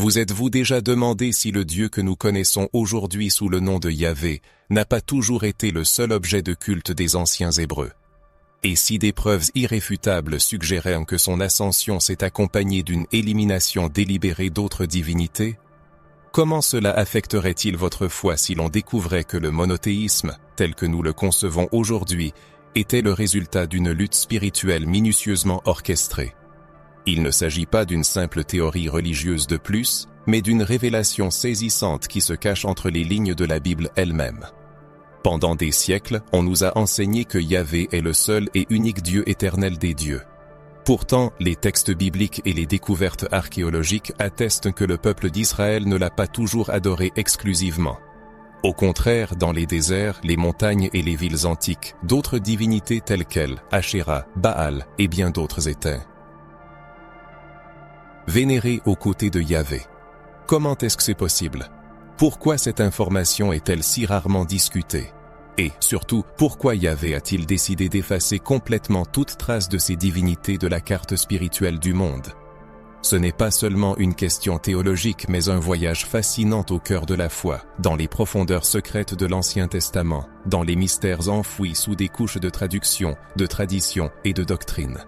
Vous êtes-vous déjà demandé si le Dieu que nous connaissons aujourd'hui sous le nom de Yahvé n'a pas toujours été le seul objet de culte des anciens Hébreux? Et si des preuves irréfutables suggéraient que son ascension s'est accompagnée d'une élimination délibérée d'autres divinités? Comment cela affecterait-il votre foi si l'on découvrait que le monothéisme, tel que nous le concevons aujourd'hui, était le résultat d'une lutte spirituelle minutieusement orchestrée? Il ne s'agit pas d'une simple théorie religieuse de plus, mais d'une révélation saisissante qui se cache entre les lignes de la Bible elle-même. Pendant des siècles, on nous a enseigné que Yahvé est le seul et unique Dieu éternel des dieux. Pourtant, les textes bibliques et les découvertes archéologiques attestent que le peuple d'Israël ne l'a pas toujours adoré exclusivement. Au contraire, dans les déserts, les montagnes et les villes antiques, d'autres divinités telles qu'El, Ashéra, Baal et bien d'autres étaient vénérées aux côtés de Yahvé. Comment est-ce que c'est possible? Pourquoi cette information est-elle si rarement discutée? Et, surtout, pourquoi Yahvé a-t-il décidé d'effacer complètement toute trace de ces divinités de la carte spirituelle du monde? Ce n'est pas seulement une question théologique mais un voyage fascinant au cœur de la foi, dans les profondeurs secrètes de l'Ancien Testament, dans les mystères enfouis sous des couches de traduction, de tradition et de doctrine.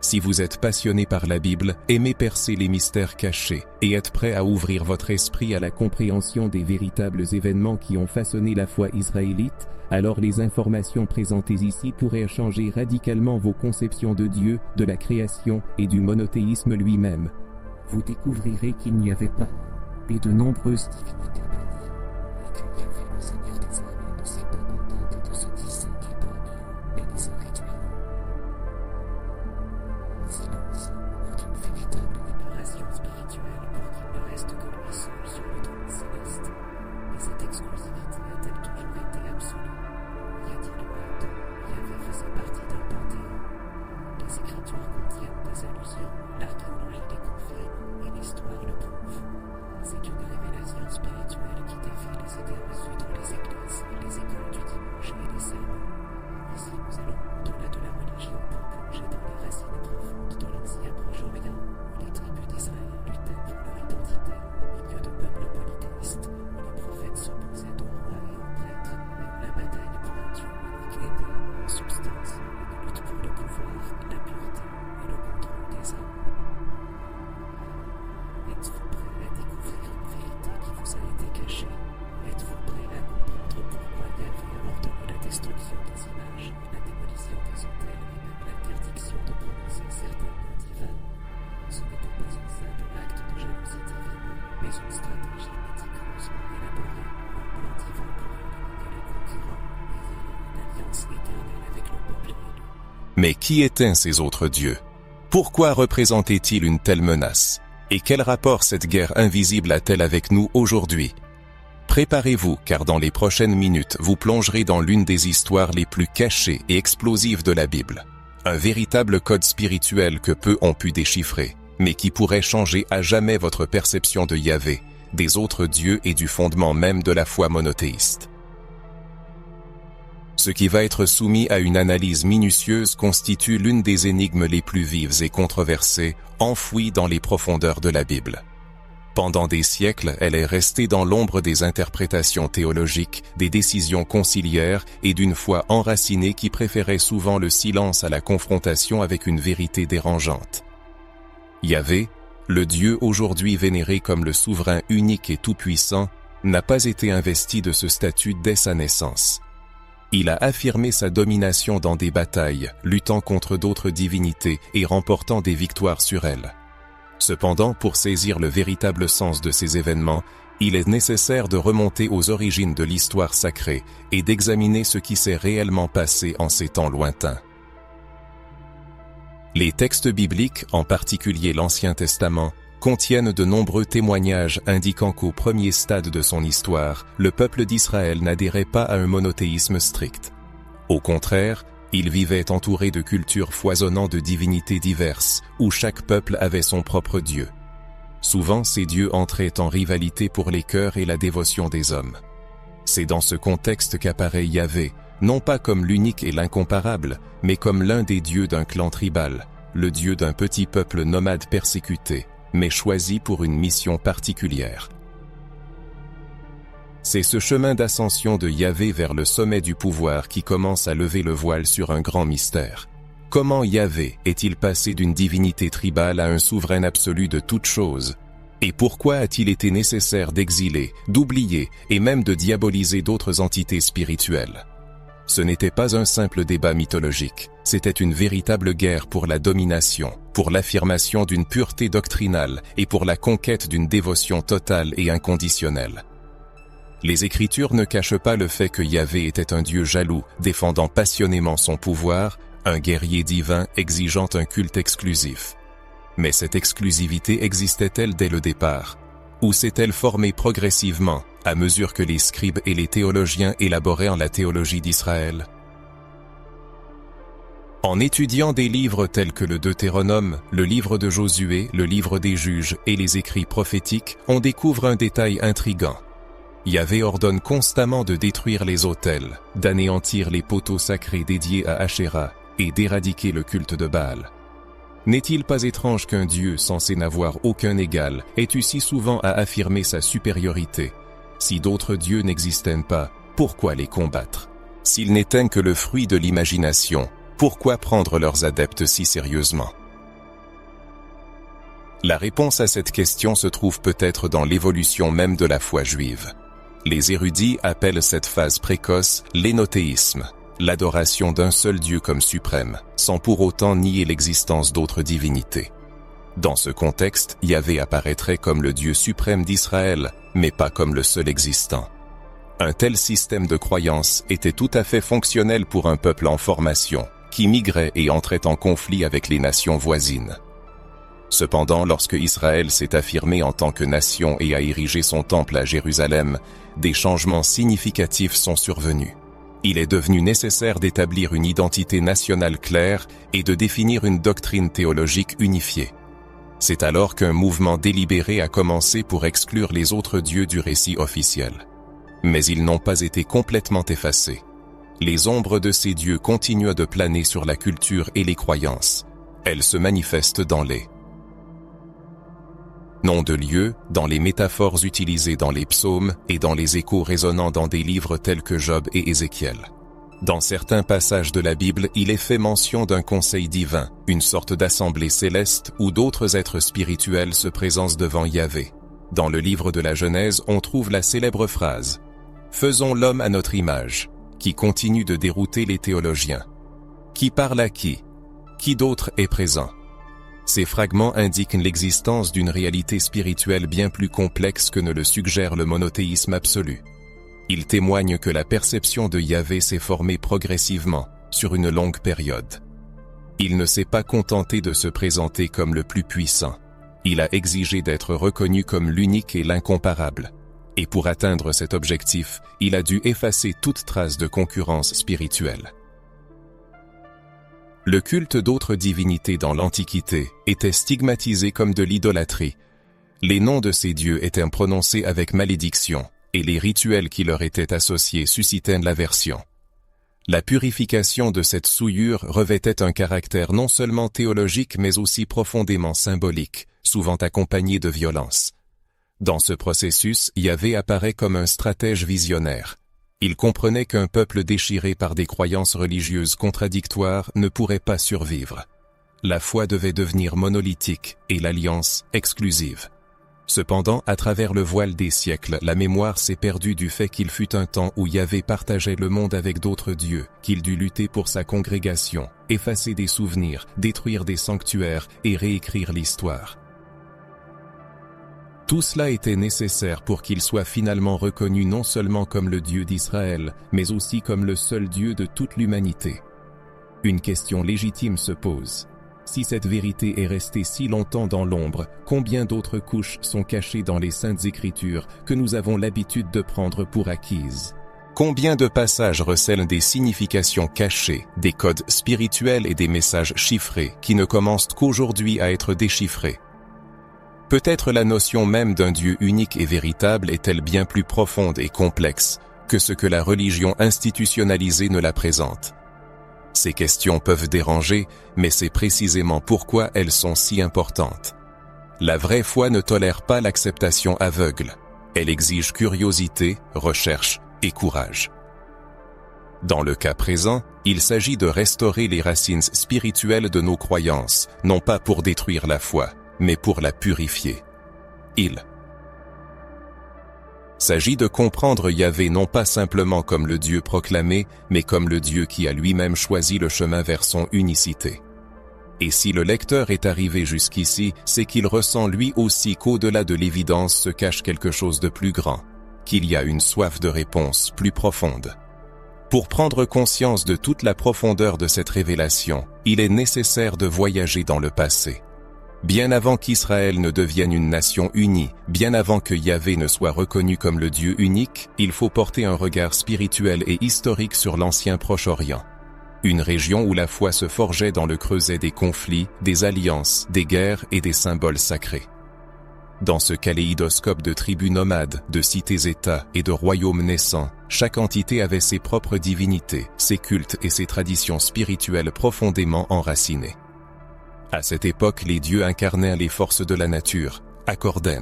Si vous êtes passionné par la Bible, aimez percer les mystères cachés et êtes prêt à ouvrir votre esprit à la compréhension des véritables événements qui ont façonné la foi israélite, alors les informations présentées ici pourraient changer radicalement vos conceptions de Dieu, de la création et du monothéisme lui-même. Vous découvrirez qu'il n'y avait pas et de nombreuses divinités bannies, et que Yahvé, le Seigneur des armées, ne s'est pas contenté de se distinguer parmi eux, mais les a réduits. Silence, pour une véritable libération spirituelle pour qu'il ne reste que lui seul sur le trône céleste. Mais cette exclusivité a-t-elle toujours été absolue? Y a-t-il eu un temps où Yahvé faisait partie d'un panthéon? Les Écritures contiennent des allusions, l'archéologie les confirme et l'histoire le prouve. C'est une révélation spirituelle qui défie les idées reçues dans les églises, les écoles du dimanche et les sermons. Ici, nous allons au-delà de la religion pour plonger dans les racines profondes de l'ancien Proche-Orient, où les tribus d'Israël luttaient pour leur identité, au milieu de peuples polythéistes, où les prophètes s'opposaient aux rois et aux prêtres, et où la bataille pour un Dieu unique était, en substance, une lutte pour le pouvoir, la pureté et le contrôle des hommes. Êtes-vous prêt à découvrir une vérité qui vous a été cachée? Êtes-vous prêt à comprendre pourquoi Yahvé a ordonné la destruction des images, la démolition des autels et même l'interdiction de prononcer certains noms divins? Ce n'était pas un simple acte de jalousie divine, mais une stratégie méticuleusement élaborée, un plan divin pour éliminer les concurrents et vouer une alliance éternelle avec le peuple élu. Mais qui étaient ces autres dieux? Pourquoi représentaient-ils une telle menace? Et quel rapport cette guerre invisible a-t-elle avec nous aujourd'hui? Préparez-vous, car dans les prochaines minutes, vous plongerez dans l'une des histoires les plus cachées et explosives de la Bible. Un véritable code spirituel que peu ont pu déchiffrer, mais qui pourrait changer à jamais votre perception de Yahvé, des autres dieux et du fondement même de la foi monothéiste. Ce qui va être soumis à une analyse minutieuse constitue l'une des énigmes les plus vives et controversées, enfouies dans les profondeurs de la Bible. Pendant des siècles, elle est restée dans l'ombre des interprétations théologiques, des décisions conciliaires et d'une foi enracinée qui préférait souvent le silence à la confrontation avec une vérité dérangeante. Yahvé, le Dieu aujourd'hui vénéré comme le souverain unique et tout-puissant, n'a pas été investi de ce statut dès sa naissance. Il a affirmé sa domination dans des batailles, luttant contre d'autres divinités et remportant des victoires sur elles. Cependant, pour saisir le véritable sens de ces événements, il est nécessaire de remonter aux origines de l'histoire sacrée et d'examiner ce qui s'est réellement passé en ces temps lointains. Les textes bibliques, en particulier l'Ancien Testament, contiennent de nombreux témoignages indiquant qu'au premier stade de son histoire, le peuple d'Israël n'adhérait pas à un monothéisme strict. Au contraire, il vivait entouré de cultures foisonnant de divinités diverses, où chaque peuple avait son propre Dieu. Souvent, ces dieux entraient en rivalité pour les cœurs et la dévotion des hommes. C'est dans ce contexte qu'apparaît Yahvé, non pas comme l'unique et l'incomparable, mais comme l'un des dieux d'un clan tribal, le dieu d'un petit peuple nomade persécuté, mais choisi pour une mission particulière. C'est ce chemin d'ascension de Yahvé vers le sommet du pouvoir qui commence à lever le voile sur un grand mystère. Comment Yahvé est-il passé d'une divinité tribale à un souverain absolu de toutes choses? Et pourquoi a-t-il été nécessaire d'exiler, d'oublier et même de diaboliser d'autres entités spirituelles? Ce n'était pas un simple débat mythologique, c'était une véritable guerre pour la domination, pour l'affirmation d'une pureté doctrinale et pour la conquête d'une dévotion totale et inconditionnelle. Les Écritures ne cachent pas le fait que Yahvé était un Dieu jaloux, défendant passionnément son pouvoir, un guerrier divin exigeant un culte exclusif. Mais cette exclusivité existait-elle dès le départ? Ou s'est-elle formée progressivement, à mesure que les scribes et les théologiens élaboraient la théologie d'Israël? En étudiant des livres tels que le Deutéronome, le livre de Josué, le livre des juges et les écrits prophétiques, on découvre un détail intrigant. Yahvé ordonne constamment de détruire les autels, d'anéantir les poteaux sacrés dédiés à Ashéra et d'éradiquer le culte de Baal. N'est-il pas étrange qu'un Dieu censé n'avoir aucun égal ait eu si souvent à affirmer sa supériorité? Si d'autres dieux n'existaient pas, pourquoi les combattre? S'ils n'étaient que le fruit de l'imagination, pourquoi prendre leurs adeptes si sérieusement? La réponse à cette question se trouve peut-être dans l'évolution même de la foi juive. Les érudits appellent cette phase précoce l'énothéisme, l'adoration d'un seul Dieu comme suprême, sans pour autant nier l'existence d'autres divinités. Dans ce contexte, Yahvé apparaîtrait comme le Dieu suprême d'Israël, mais pas comme le seul existant. Un tel système de croyance était tout à fait fonctionnel pour un peuple en formation, qui migrait et entrait en conflit avec les nations voisines. Cependant, lorsque Israël s'est affirmé en tant que nation et a érigé son temple à Jérusalem, des changements significatifs sont survenus. Il est devenu nécessaire d'établir une identité nationale claire et de définir une doctrine théologique unifiée. C'est alors qu'un mouvement délibéré a commencé pour exclure les autres dieux du récit officiel. Mais ils n'ont pas été complètement effacés. Les ombres de ces dieux continuent de planer sur la culture et les croyances. Elles se manifestent dans les noms de lieux, dans les métaphores utilisées dans les psaumes et dans les échos résonnant dans des livres tels que Job et Ézéchiel. Dans certains passages de la Bible, il est fait mention d'un conseil divin, une sorte d'assemblée céleste où d'autres êtres spirituels se présentent devant Yahvé. Dans le livre de la Genèse, on trouve la célèbre phrase « Faisons l'homme à notre image », qui continue de dérouter les théologiens. Qui parle à qui? Qui d'autre est présent? Ces fragments indiquent l'existence d'une réalité spirituelle bien plus complexe que ne le suggère le monothéisme absolu. Ils témoignent que la perception de Yahvé s'est formée progressivement, sur une longue période. Il ne s'est pas contenté de se présenter comme le plus puissant. Il a exigé d'être reconnu comme l'unique et l'incomparable. Et pour atteindre cet objectif, il a dû effacer toute trace de concurrence spirituelle. Le culte d'autres divinités dans l'Antiquité était stigmatisé comme de l'idolâtrie. Les noms de ces dieux étaient prononcés avec malédiction, et les rituels qui leur étaient associés suscitaient l'aversion. La purification de cette souillure revêtait un caractère non seulement théologique mais aussi profondément symbolique, souvent accompagné de violence. Dans ce processus, Yahvé apparaît comme un stratège visionnaire. Il comprenait qu'un peuple déchiré par des croyances religieuses contradictoires ne pourrait pas survivre. La foi devait devenir monolithique et l'alliance exclusive. Cependant, à travers le voile des siècles, la mémoire s'est perdue du fait qu'il fut un temps où Yahvé partageait le monde avec d'autres dieux, qu'il dut lutter pour sa congrégation, effacer des souvenirs, détruire des sanctuaires et réécrire l'histoire. Tout cela était nécessaire pour qu'il soit finalement reconnu non seulement comme le Dieu d'Israël, mais aussi comme le seul Dieu de toute l'humanité. Une question légitime se pose. Si cette vérité est restée si longtemps dans l'ombre, combien d'autres couches sont cachées dans les Saintes Écritures que nous avons l'habitude de prendre pour acquises? Combien de passages recèlent des significations cachées, des codes spirituels et des messages chiffrés qui ne commencent qu'aujourd'hui à être déchiffrés? Peut-être la notion même d'un Dieu unique et véritable est-elle bien plus profonde et complexe que ce que la religion institutionnalisée ne la présente. Ces questions peuvent déranger, mais c'est précisément pourquoi elles sont si importantes. La vraie foi ne tolère pas l'acceptation aveugle. Elle exige curiosité, recherche et courage. Dans le cas présent, il s'agit de restaurer les racines spirituelles de nos croyances, non pas pour détruire la foi, mais pour la purifier. Il s'agit de comprendre Yahvé non pas simplement comme le Dieu proclamé, mais comme le Dieu qui a lui-même choisi le chemin vers son unicité. Et si le lecteur est arrivé jusqu'ici, c'est qu'il ressent lui aussi qu'au-delà de l'évidence se cache quelque chose de plus grand, qu'il y a une soif de réponse plus profonde. Pour prendre conscience de toute la profondeur de cette révélation, il est nécessaire de voyager dans le passé. Bien avant qu'Israël ne devienne une nation unie, bien avant que Yahvé ne soit reconnu comme le Dieu unique, il faut porter un regard spirituel et historique sur l'ancien Proche-Orient. Une région où la foi se forgeait dans le creuset des conflits, des alliances, des guerres et des symboles sacrés. Dans ce kaléidoscope de tribus nomades, de cités-États et de royaumes naissants, chaque entité avait ses propres divinités, ses cultes et ses traditions spirituelles profondément enracinées. À cette époque, les dieux incarnaient les forces de la nature, accordaient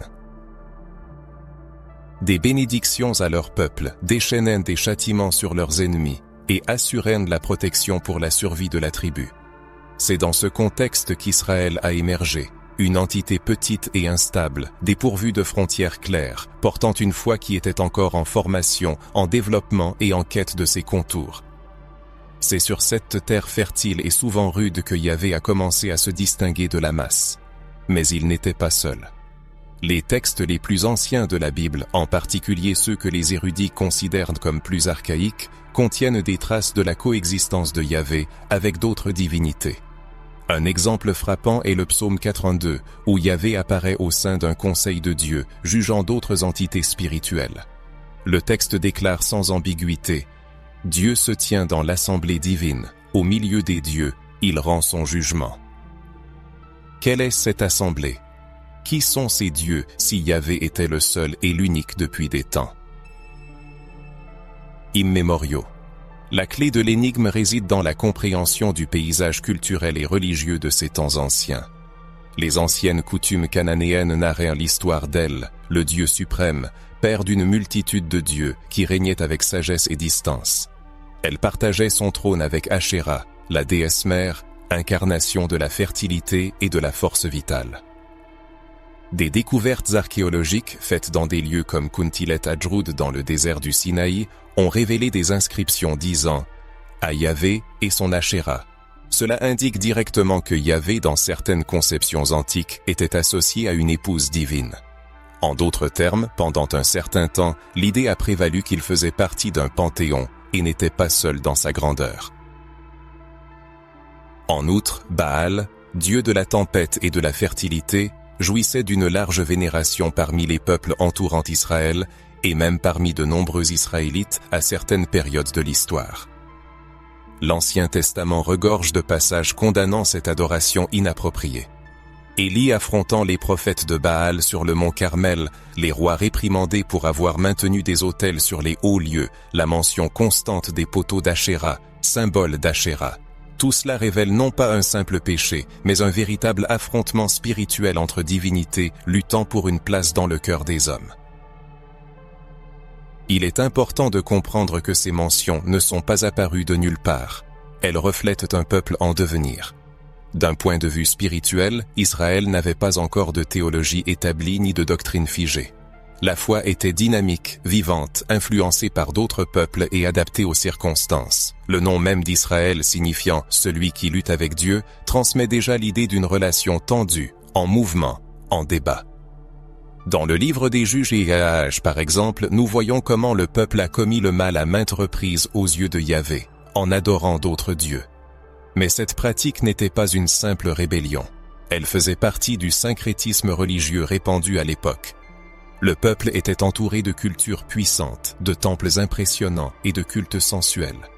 des bénédictions à leur peuple, déchaînaient des châtiments sur leurs ennemis et assuraient la protection pour la survie de la tribu. C'est dans ce contexte qu'Israël a émergé, une entité petite et instable, dépourvue de frontières claires, portant une foi qui était encore en formation, en développement et en quête de ses contours. C'est sur cette terre fertile et souvent rude que Yahvé a commencé à se distinguer de la masse. Mais il n'était pas seul. Les textes les plus anciens de la Bible, en particulier ceux que les érudits considèrent comme plus archaïques, contiennent des traces de la coexistence de Yahvé avec d'autres divinités. Un exemple frappant est le psaume 82, où Yahvé apparaît au sein d'un conseil de Dieu, jugeant d'autres entités spirituelles. Le texte déclare sans ambiguïté: Dieu se tient dans l'assemblée divine, au milieu des dieux, il rend son jugement. Quelle est cette assemblée? Qui sont ces dieux si Yahvé était le seul et l'unique depuis des temps immémoriaux? La clé de l'énigme réside dans la compréhension du paysage culturel et religieux de ces temps anciens. Les anciennes coutumes cananéennes narrèrent l'histoire d'El, le Dieu suprême, père d'une multitude de dieux qui régnait avec sagesse et distance. Elle partageait son trône avec Ashéra, la déesse mère, incarnation de la fertilité et de la force vitale. Des découvertes archéologiques faites dans des lieux comme Kuntilet Ajrud dans le désert du Sinaï ont révélé des inscriptions disant « à Yahvé et son Ashéra ». Cela indique directement que Yahvé, dans certaines conceptions antiques, était associé à une épouse divine. En d'autres termes, pendant un certain temps, l'idée a prévalu qu'il faisait partie d'un panthéon et n'était pas seul dans sa grandeur. En outre, Baal, dieu de la tempête et de la fertilité, jouissait d'une large vénération parmi les peuples entourant Israël et même parmi de nombreux Israélites à certaines périodes de l'histoire. L'Ancien Testament regorge de passages condamnant cette adoration inappropriée. Élie affrontant les prophètes de Baal sur le mont Carmel, les rois réprimandés pour avoir maintenu des autels sur les hauts lieux, la mention constante des poteaux d'Ashéra, symbole d'Ashéra. Tout cela révèle non pas un simple péché, mais un véritable affrontement spirituel entre divinités luttant pour une place dans le cœur des hommes. Il est important de comprendre que ces mentions ne sont pas apparues de nulle part. Elles reflètent un peuple en devenir. D'un point de vue spirituel, Israël n'avait pas encore de théologie établie ni de doctrine figée. La foi était dynamique, vivante, influencée par d'autres peuples et adaptée aux circonstances. Le nom même d'Israël signifiant « celui qui lutte avec Dieu » transmet déjà l'idée d'une relation tendue, en mouvement, en débat. Dans le livre des Juges et Yaach, par exemple, nous voyons comment le peuple a commis le mal à maintes reprises aux yeux de Yahvé, en adorant d'autres dieux. Mais cette pratique n'était pas une simple rébellion. Elle faisait partie du syncrétisme religieux répandu à l'époque. Le peuple était entouré de cultures puissantes, de temples impressionnants et de cultes sensuels.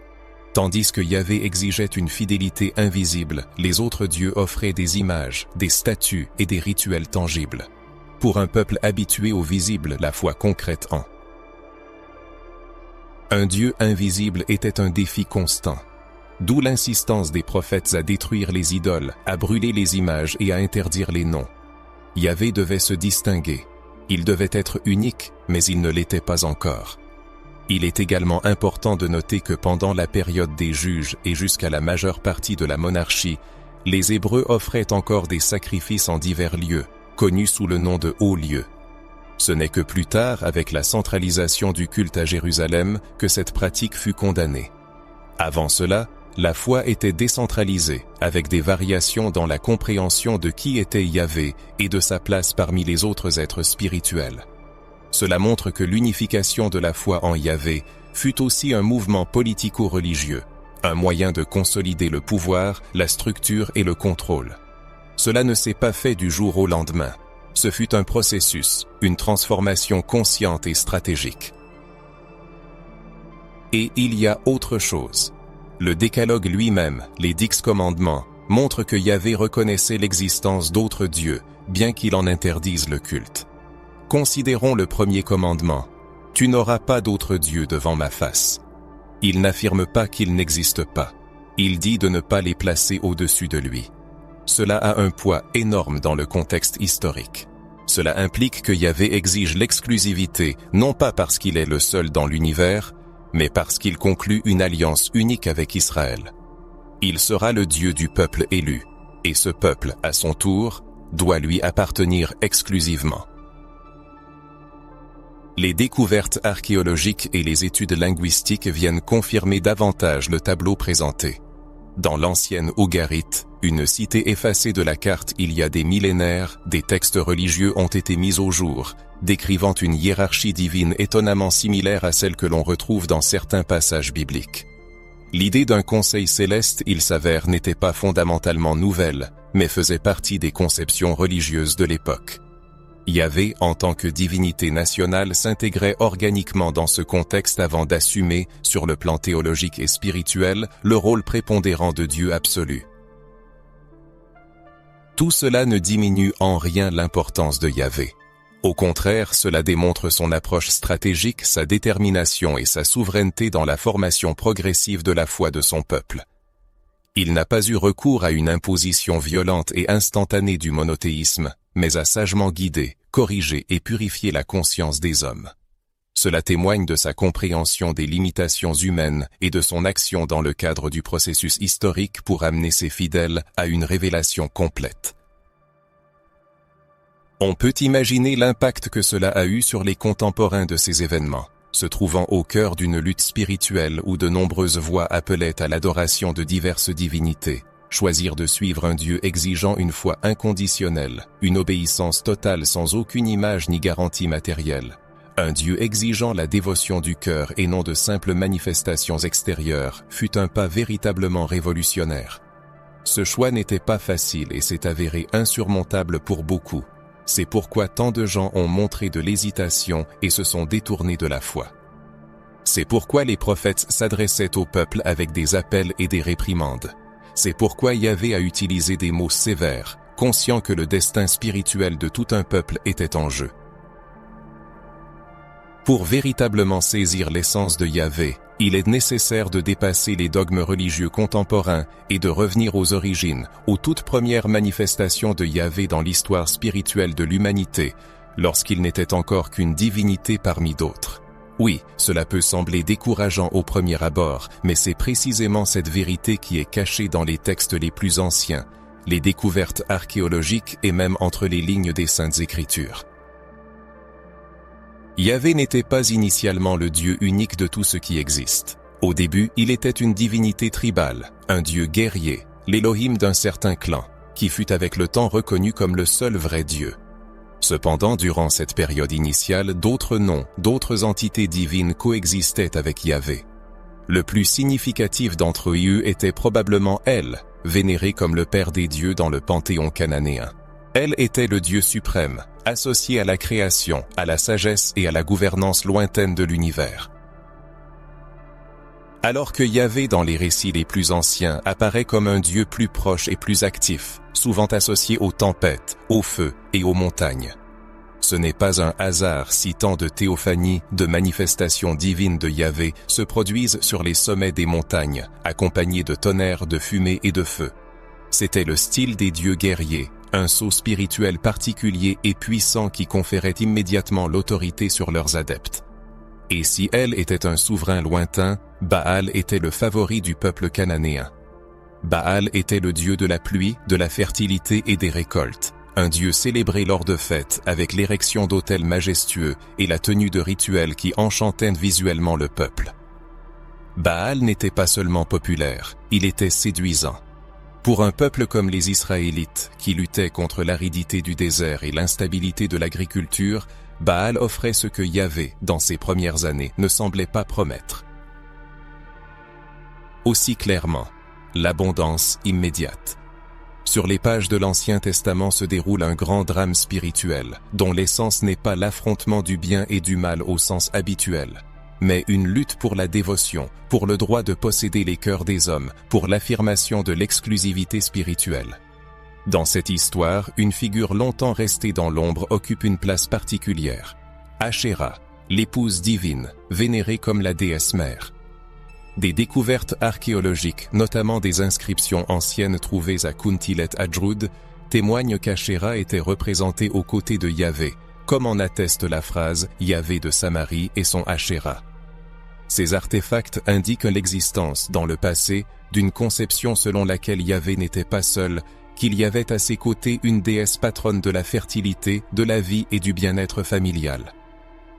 Tandis que Yahvé exigeait une fidélité invisible, les autres dieux offraient des images, des statues et des rituels tangibles. Pour un peuple habitué au visible, la foi concrète en un Dieu invisible était un défi constant. D'où l'insistance des prophètes à détruire les idoles, à brûler les images et à interdire les noms. Yahvé devait se distinguer. Il devait être unique, mais il ne l'était pas encore. Il est également important de noter que pendant la période des juges et jusqu'à la majeure partie de la monarchie, les Hébreux offraient encore des sacrifices en divers lieux, connus sous le nom de hauts lieux. Ce n'est que plus tard, avec la centralisation du culte à Jérusalem, que cette pratique fut condamnée. Avant cela, la foi était décentralisée, avec des variations dans la compréhension de qui était Yahvé et de sa place parmi les autres êtres spirituels. Cela montre que l'unification de la foi en Yahvé fut aussi un mouvement politico-religieux, un moyen de consolider le pouvoir, la structure et le contrôle. Cela ne s'est pas fait du jour au lendemain. Ce fut un processus, une transformation consciente et stratégique. Et il y a autre chose. Le décalogue lui-même, les 10 commandements, montrent que Yahvé reconnaissait l'existence d'autres dieux, bien qu'il en interdise le culte. Considérons le premier commandement. « Tu n'auras pas d'autres dieux devant ma face ». Il n'affirme pas qu'ils n'existent pas. Il dit de ne pas les placer au-dessus de lui. Cela a un poids énorme dans le contexte historique. Cela implique que Yahvé exige l'exclusivité, non pas parce qu'il est le seul dans l'univers, mais parce qu'il conclut une alliance unique avec Israël. Il sera le Dieu du peuple élu, et ce peuple, à son tour, doit lui appartenir exclusivement. Les découvertes archéologiques et les études linguistiques viennent confirmer davantage le tableau présenté. Dans l'ancienne Ougarite, une cité effacée de la carte il y a des millénaires, des textes religieux ont été mis au jour, décrivant une hiérarchie divine étonnamment similaire à celle que l'on retrouve dans certains passages bibliques. L'idée d'un conseil céleste, il s'avère, n'était pas fondamentalement nouvelle, mais faisait partie des conceptions religieuses de l'époque. Yahvé, en tant que divinité nationale, s'intégrait organiquement dans ce contexte avant d'assumer, sur le plan théologique et spirituel, le rôle prépondérant de Dieu absolu. Tout cela ne diminue en rien l'importance de Yahvé. Au contraire, cela démontre son approche stratégique, sa détermination et sa souveraineté dans la formation progressive de la foi de son peuple. Il n'a pas eu recours à une imposition violente et instantanée du monothéisme, mais a sagement guidé, corrigé et purifié la conscience des hommes. Cela témoigne de sa compréhension des limitations humaines et de son action dans le cadre du processus historique pour amener ses fidèles à une révélation complète. On peut imaginer l'impact que cela a eu sur les contemporains de ces événements, se trouvant au cœur d'une lutte spirituelle où de nombreuses voix appelaient à l'adoration de diverses divinités. Choisir de suivre un Dieu exigeant une foi inconditionnelle, une obéissance totale sans aucune image ni garantie matérielle. Un Dieu exigeant la dévotion du cœur et non de simples manifestations extérieures fut un pas véritablement révolutionnaire. Ce choix n'était pas facile et s'est avéré insurmontable pour beaucoup. C'est pourquoi tant de gens ont montré de l'hésitation et se sont détournés de la foi. C'est pourquoi les prophètes s'adressaient au peuple avec des appels et des réprimandes. C'est pourquoi Yahvé a utilisé des mots sévères, conscient que le destin spirituel de tout un peuple était en jeu. Pour véritablement saisir l'essence de Yahvé, il est nécessaire de dépasser les dogmes religieux contemporains et de revenir aux origines, aux toutes premières manifestations de Yahvé dans l'histoire spirituelle de l'humanité, lorsqu'il n'était encore qu'une divinité parmi d'autres. Oui, cela peut sembler décourageant au premier abord, mais c'est précisément cette vérité qui est cachée dans les textes les plus anciens, les découvertes archéologiques et même entre les lignes des Saintes Écritures. Yahvé n'était pas initialement le Dieu unique de tout ce qui existe. Au début, il était une divinité tribale, un Dieu guerrier, l'Élohim d'un certain clan, qui fut avec le temps reconnu comme le seul vrai Dieu. Cependant, durant cette période initiale, d'autres noms, d'autres entités divines coexistaient avec Yahvé. Le plus significatif d'entre eux était probablement El, vénéré comme le Père des dieux dans le panthéon cananéen. El était le Dieu suprême, associé à la création, à la sagesse et à la gouvernance lointaine de l'univers. Alors que Yahvé dans les récits les plus anciens apparaît comme un Dieu plus proche et plus actif, souvent associé aux tempêtes, au feu et aux montagnes. Ce n'est pas un hasard si tant de théophanies, de manifestations divines de Yahvé se produisent sur les sommets des montagnes, accompagnés de tonnerres, de fumée et de feu. C'était le style des dieux guerriers, un sceau spirituel particulier et puissant qui conférait immédiatement l'autorité sur leurs adeptes. Et si El était un souverain lointain, Baal était le favori du peuple cananéen. Baal était le dieu de la pluie, de la fertilité et des récoltes, un dieu célébré lors de fêtes avec l'érection d'autels majestueux et la tenue de rituels qui enchantaient visuellement le peuple. Baal n'était pas seulement populaire, il était séduisant. Pour un peuple comme les Israélites, qui luttaient contre l'aridité du désert et l'instabilité de l'agriculture, Baal offrait ce que Yahvé, dans ses premières années, ne semblait pas promettre. Aussi clairement, l'abondance immédiate. Sur les pages de l'Ancien Testament se déroule un grand drame spirituel, dont l'essence n'est pas l'affrontement du bien et du mal au sens habituel, mais une lutte pour la dévotion, pour le droit de posséder les cœurs des hommes, pour l'affirmation de l'exclusivité spirituelle. Dans cette histoire, une figure longtemps restée dans l'ombre occupe une place particulière. Ashéra, l'épouse divine, vénérée comme la déesse mère. Des découvertes archéologiques, notamment des inscriptions anciennes trouvées à Kuntilet Adjroud, témoignent qu'Ashéra était représentée aux côtés de Yahvé, comme en atteste la phrase « Yahvé de Samarie et son Ashéra ». Ces artefacts indiquent l'existence, dans le passé, d'une conception selon laquelle Yahvé n'était pas seul, qu'il y avait à ses côtés une déesse patronne de la fertilité, de la vie et du bien-être familial.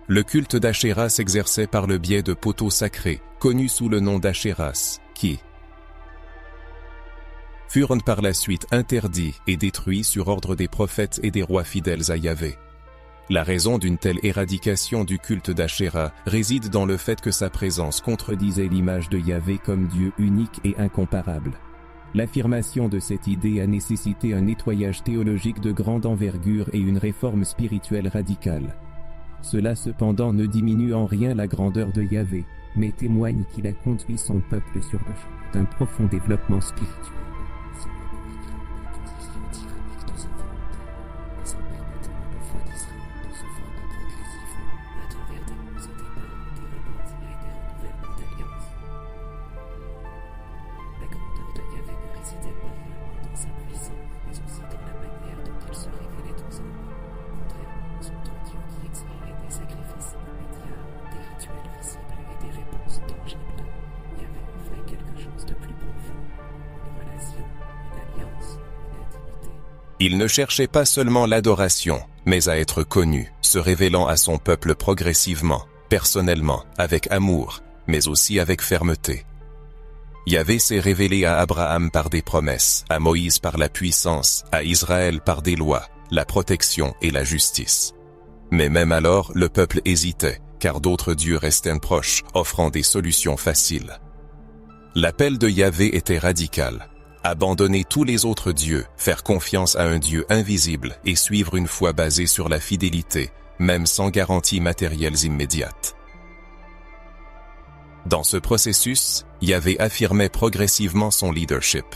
Le culte d'Ashéra s'exerçait par le biais de poteaux sacrés, connus sous le nom d'Ashéras, qui furent par la suite interdits et détruits sur ordre des prophètes et des rois fidèles à Yahvé. La raison d'une telle éradication du culte d'Ashéra réside dans le fait que sa présence contredisait l'image de Yahvé comme Dieu unique et incomparable. L'affirmation de cette idée a nécessité un nettoyage théologique de grande envergure et une réforme spirituelle radicale. Cela cependant ne diminue en rien la grandeur de Yahvé, mais témoigne qu'il a conduit son peuple sur le chemin d'un profond développement spirituel. Il ne cherchait pas seulement l'adoration, mais à être connu, se révélant à son peuple progressivement, personnellement, avec amour, mais aussi avec fermeté. Yahvé s'est révélé à Abraham par des promesses, à Moïse par la puissance, à Israël par des lois, la protection et la justice. Mais même alors, le peuple hésitait, car d'autres dieux restaient proches, offrant des solutions faciles. L'appel de Yahvé était radical. Abandonner tous les autres dieux, faire confiance à un Dieu invisible et suivre une foi basée sur la fidélité, même sans garanties matérielles immédiates. Dans ce processus, Yahvé affirmait progressivement son leadership.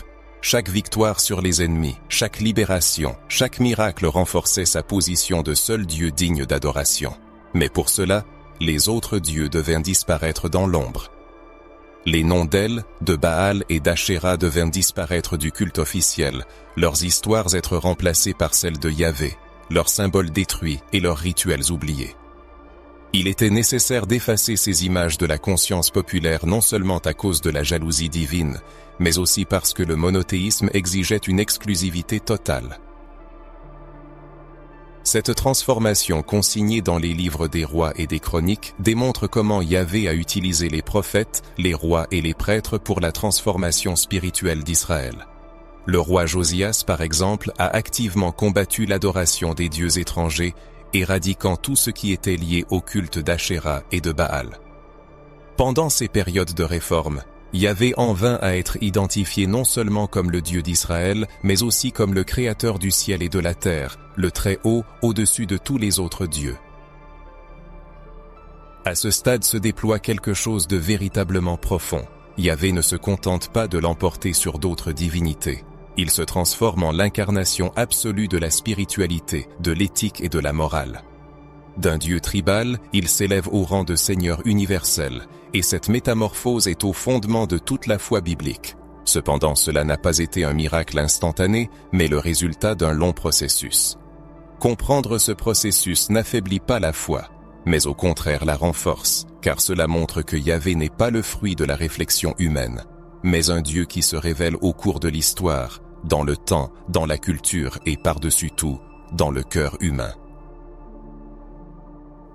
Chaque victoire sur les ennemis, chaque libération, chaque miracle renforçait sa position de seul Dieu digne d'adoration. Mais pour cela, les autres dieux devaient disparaître dans l'ombre. Les noms d'El, de Baal et d'Ashéra devaient disparaître du culte officiel, leurs histoires être remplacées par celles de Yahvé, leurs symboles détruits et leurs rituels oubliés. Il était nécessaire d'effacer ces images de la conscience populaire non seulement à cause de la jalousie divine, mais aussi parce que le monothéisme exigeait une exclusivité totale. Cette transformation consignée dans les livres des rois et des chroniques démontre comment Yahvé a utilisé les prophètes, les rois et les prêtres pour la transformation spirituelle d'Israël. Le roi Josias, par exemple, a activement combattu l'adoration des dieux étrangers, éradiquant tout ce qui était lié au culte d'Ashéra et de Baal. Pendant ces périodes de réforme, Yahvé en vint à être identifié non seulement comme le Dieu d'Israël, mais aussi comme le Créateur du ciel et de la terre, le Très-Haut, au-dessus de tous les autres dieux. À ce stade se déploie quelque chose de véritablement profond. Yahvé ne se contente pas de l'emporter sur d'autres divinités. Il se transforme en l'incarnation absolue de la spiritualité, de l'éthique et de la morale. D'un Dieu tribal, il s'élève au rang de Seigneur universel, et cette métamorphose est au fondement de toute la foi biblique. Cependant, cela n'a pas été un miracle instantané, mais le résultat d'un long processus. Comprendre ce processus n'affaiblit pas la foi, mais au contraire la renforce, car cela montre que Yahvé n'est pas le fruit de la réflexion humaine, mais un Dieu qui se révèle au cours de l'histoire, dans le temps, dans la culture et par-dessus tout, dans le cœur humain.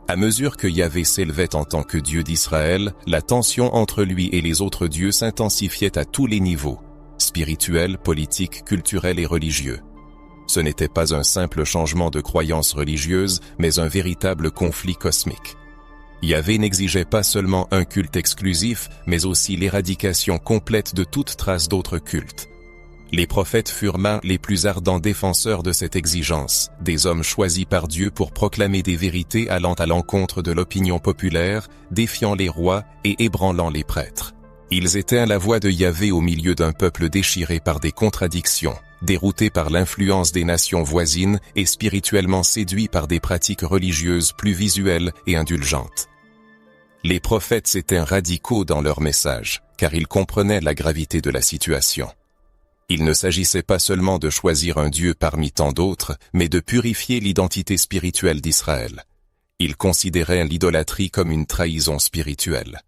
À mesure que Yahvé s'élevait en tant que Dieu d'Israël, la tension entre lui et les autres dieux s'intensifiait à tous les niveaux, spirituels, politiques, culturels et religieux. Ce n'était pas un simple changement de croyance religieuse, mais un véritable conflit cosmique. Yahvé n'exigeait pas seulement un culte exclusif, mais aussi l'éradication complète de toute trace d'autres cultes. Les prophètes furent les plus ardents défenseurs de cette exigence, des hommes choisis par Dieu pour proclamer des vérités allant à l'encontre de l'opinion populaire, défiant les rois et ébranlant les prêtres. Ils étaient la voix de Yahvé au milieu d'un peuple déchiré par des contradictions, dérouté par l'influence des nations voisines et spirituellement séduit par des pratiques religieuses plus visuelles et indulgentes. Les prophètes étaient radicaux dans leur message, car ils comprenaient la gravité de la situation. Il ne s'agissait pas seulement de choisir un Dieu parmi tant d'autres, mais de purifier l'identité spirituelle d'Israël. Ils considéraient l'idolâtrie comme une trahison spirituelle.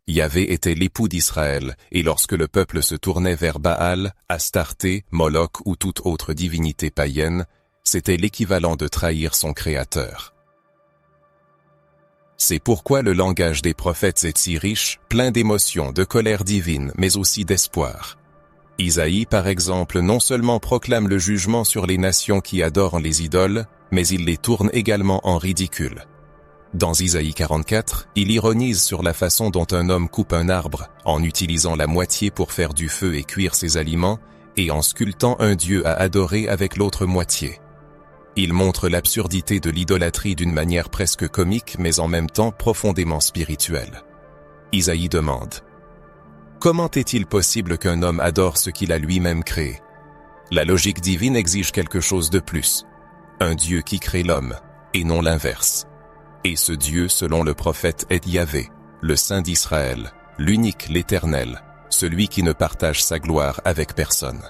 Yahvé était l'époux d'Israël, et lorsque le peuple se tournait vers Baal, Astarté, Moloch ou toute autre divinité païenne, c'était l'équivalent de trahir son Créateur. C'est pourquoi le langage des prophètes est si riche, plein d'émotions, de colère divine, mais aussi d'espoir. Isaïe, par exemple, non seulement proclame le jugement sur les nations qui adorent les idoles, mais il les tourne également en ridicule. Dans Isaïe 44, il ironise sur la façon dont un homme coupe un arbre, en utilisant la moitié pour faire du feu et cuire ses aliments, et en sculptant un dieu à adorer avec l'autre moitié. Il montre l'absurdité de l'idolâtrie d'une manière presque comique, mais en même temps profondément spirituelle. Isaïe demande: comment est-il possible qu'un homme adore ce qu'il a lui-même créé? La logique divine exige quelque chose de plus. Un Dieu qui crée l'homme, et non l'inverse. Et ce Dieu, selon le prophète, est Yahvé, le Saint d'Israël, l'unique, l'Éternel, celui qui ne partage sa gloire avec personne.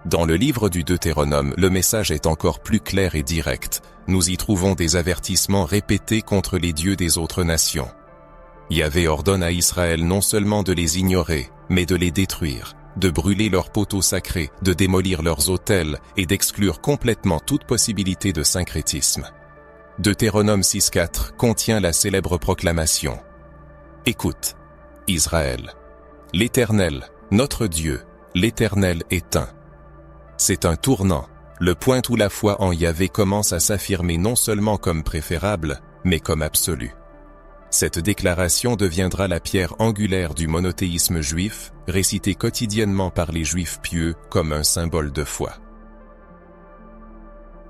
Dans le livre du Deutéronome, le message est encore plus clair et direct. Nous y trouvons des avertissements répétés contre les dieux des autres nations. Yahvé ordonne à Israël non seulement de les ignorer, mais de les détruire, de brûler leurs poteaux sacrés, de démolir leurs autels et d'exclure complètement toute possibilité de syncrétisme. Deutéronome 6.4 contient la célèbre proclamation: écoute, Israël, l'Éternel, notre Dieu, l'Éternel est un. C'est un tournant, le point où la foi en Yahvé commence à s'affirmer non seulement comme préférable, mais comme absolue. Cette déclaration deviendra la pierre angulaire du monothéisme juif, récité quotidiennement par les juifs pieux comme un symbole de foi.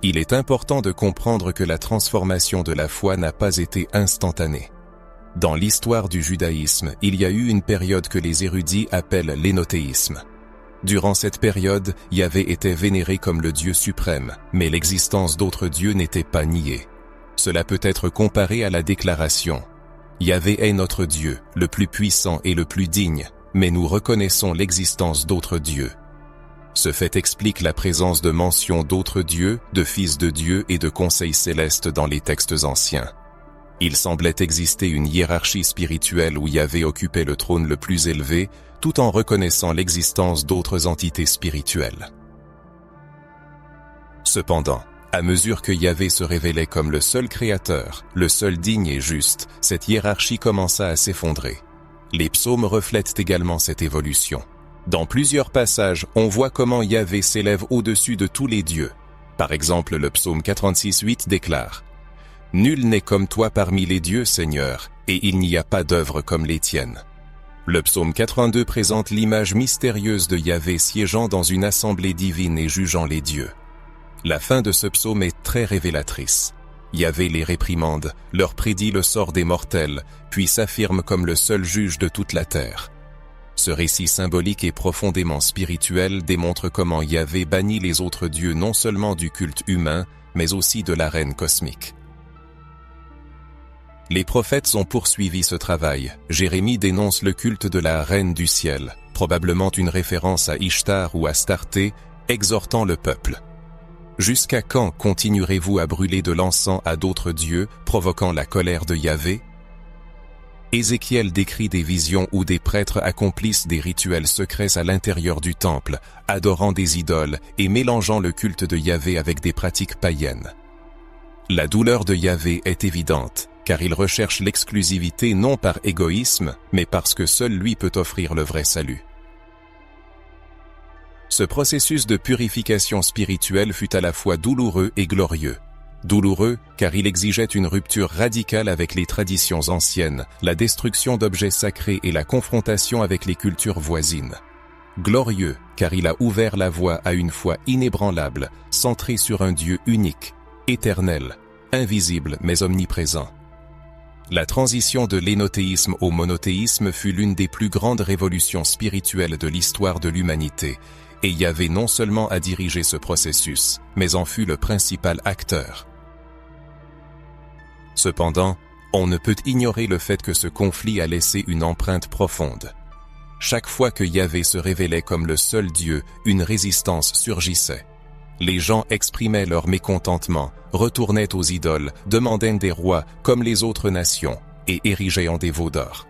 Il est important de comprendre que la transformation de la foi n'a pas été instantanée. Dans l'histoire du judaïsme, il y a eu une période que les érudits appellent l'énothéisme. Durant cette période, Yahvé était vénéré comme le Dieu suprême, mais l'existence d'autres dieux n'était pas niée. Cela peut être comparé à la déclaration: Yahvé est notre Dieu, le plus puissant et le plus digne, mais nous reconnaissons l'existence d'autres dieux. Ce fait explique la présence de mentions d'autres dieux, de fils de Dieu et de conseils célestes dans les textes anciens. Il semblait exister une hiérarchie spirituelle où Yahvé occupait le trône le plus élevé, tout en reconnaissant l'existence d'autres entités spirituelles. Cependant, à mesure que Yahvé se révélait comme le seul créateur, le seul digne et juste, cette hiérarchie commença à s'effondrer. Les psaumes reflètent également cette évolution. Dans plusieurs passages, on voit comment Yahvé s'élève au-dessus de tous les dieux. Par exemple, le psaume 86:8 déclare: « Nul n'est comme toi parmi les dieux, Seigneur, et il n'y a pas d'œuvre comme les tiennes. » Le psaume 82 présente l'image mystérieuse de Yahvé siégeant dans une assemblée divine et jugeant les dieux. La fin de ce psaume est très révélatrice. Yahvé les réprimande, leur prédit le sort des mortels, puis s'affirme comme le seul juge de toute la terre. Ce récit symbolique et profondément spirituel démontre comment Yahvé bannit les autres dieux non seulement du culte humain, mais aussi de l'arène cosmique. Les prophètes ont poursuivi ce travail. Jérémie dénonce le culte de la reine du ciel, probablement une référence à Ishtar ou Astarté, exhortant le peuple. Jusqu'à quand continuerez-vous à brûler de l'encens à d'autres dieux, provoquant la colère de Yahvé? Ézéchiel décrit des visions où des prêtres accomplissent des rituels secrets à l'intérieur du temple, adorant des idoles et mélangeant le culte de Yahvé avec des pratiques païennes. La douleur de Yahvé est évidente, car il recherche l'exclusivité non par égoïsme, mais parce que seul lui peut offrir le vrai salut. Ce processus de purification spirituelle fut à la fois douloureux et glorieux. Douloureux, car il exigeait une rupture radicale avec les traditions anciennes, la destruction d'objets sacrés et la confrontation avec les cultures voisines. Glorieux, car il a ouvert la voie à une foi inébranlable, centrée sur un Dieu unique, éternel, invisible mais omniprésent. La transition de l'énothéisme au monothéisme fut l'une des plus grandes révolutions spirituelles de l'histoire de l'humanité, et Yahvé non seulement a dirigé ce processus, mais en fut le principal acteur. Cependant, on ne peut ignorer le fait que ce conflit a laissé une empreinte profonde. Chaque fois que Yahvé se révélait comme le seul Dieu, une résistance surgissait. Les gens exprimaient leur mécontentement, retournaient aux idoles, demandaient des rois comme les autres nations, et érigeaient en des veaux d'or.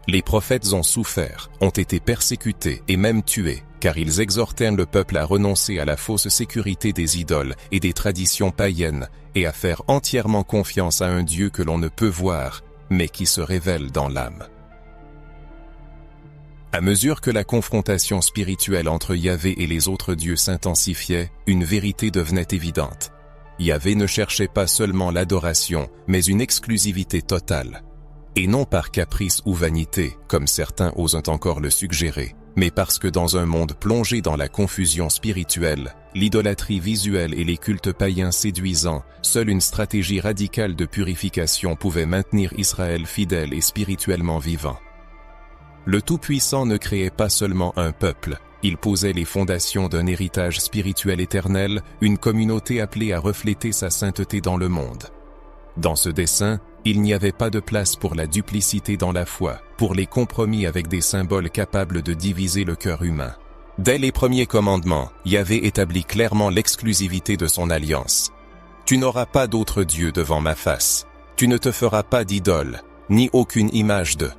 Les prophètes ont souffert, ont été persécutés et même tués, car ils exhortèrent le peuple à renoncer à la fausse sécurité des idoles et des traditions païennes, et à faire entièrement confiance à un Dieu que l'on ne peut voir, mais qui se révèle dans l'âme. À mesure que la confrontation spirituelle entre Yahvé et les autres dieux s'intensifiait, une vérité devenait évidente. Yahvé ne cherchait pas seulement l'adoration, mais une exclusivité totale. Et non par caprice ou vanité, comme certains osent encore le suggérer, mais parce que dans un monde plongé dans la confusion spirituelle, l'idolâtrie visuelle et les cultes païens séduisants, seule une stratégie radicale de purification pouvait maintenir Israël fidèle et spirituellement vivant. Le Tout-Puissant ne créait pas seulement un peuple, il posait les fondations d'un héritage spirituel éternel, une communauté appelée à refléter sa sainteté dans le monde. Dans ce dessein, il n'y avait pas de place pour la duplicité dans la foi, pour les compromis avec des symboles capables de diviser le cœur humain. Dès les premiers commandements, Yahvé établit clairement l'exclusivité de son alliance. « Tu n'auras pas d'autre Dieu devant ma face. Tu ne te feras pas d'idole, ni aucune image de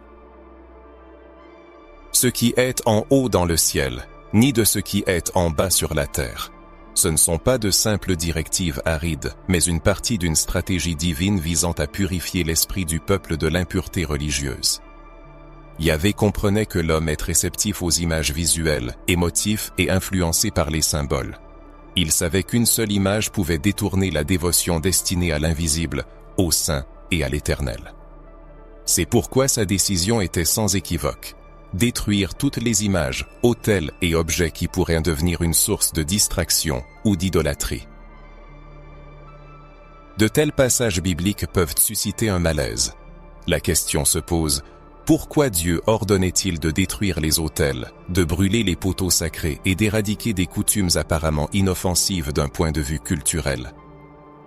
ce qui est en haut dans le ciel, ni de ce qui est en bas sur la terre. » Ce ne sont pas de simples directives arides, mais une partie d'une stratégie divine visant à purifier l'esprit du peuple de l'impureté religieuse. Yahvé comprenait que l'homme est réceptif aux images visuelles, émotif et influencé par les symboles. Il savait qu'une seule image pouvait détourner la dévotion destinée à l'invisible, au saint et à l'éternel. C'est pourquoi sa décision était sans équivoque. Détruire toutes les images, autels et objets qui pourraient devenir une source de distraction ou d'idolâtrie. De tels passages bibliques peuvent susciter un malaise. La question se pose, pourquoi Dieu ordonnait-il de détruire les autels, de brûler les poteaux sacrés et d'éradiquer des coutumes apparemment inoffensives d'un point de vue culturel?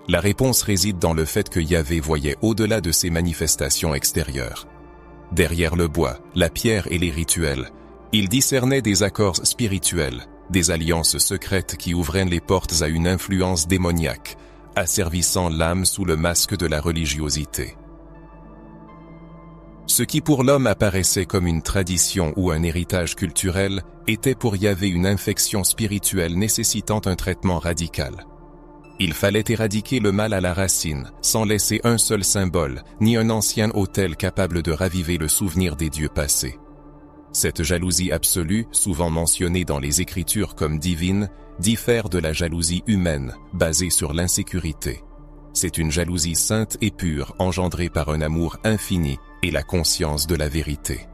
La réponse réside dans le fait que Yahvé voyait au-delà de ces manifestations extérieures. Derrière le bois, la pierre et les rituels, il discernait des accords spirituels, des alliances secrètes qui ouvraient les portes à une influence démoniaque, asservissant l'âme sous le masque de la religiosité. Ce qui pour l'homme apparaissait comme une tradition ou un héritage culturel était pour Yahvé une infection spirituelle nécessitant un traitement radical. Il fallait éradiquer le mal à la racine, sans laisser un seul symbole, ni un ancien autel capable de raviver le souvenir des dieux passés. Cette jalousie absolue, souvent mentionnée dans les Écritures comme divine, diffère de la jalousie humaine, basée sur l'insécurité. C'est une jalousie sainte et pure, engendrée par un amour infini et la conscience de la vérité.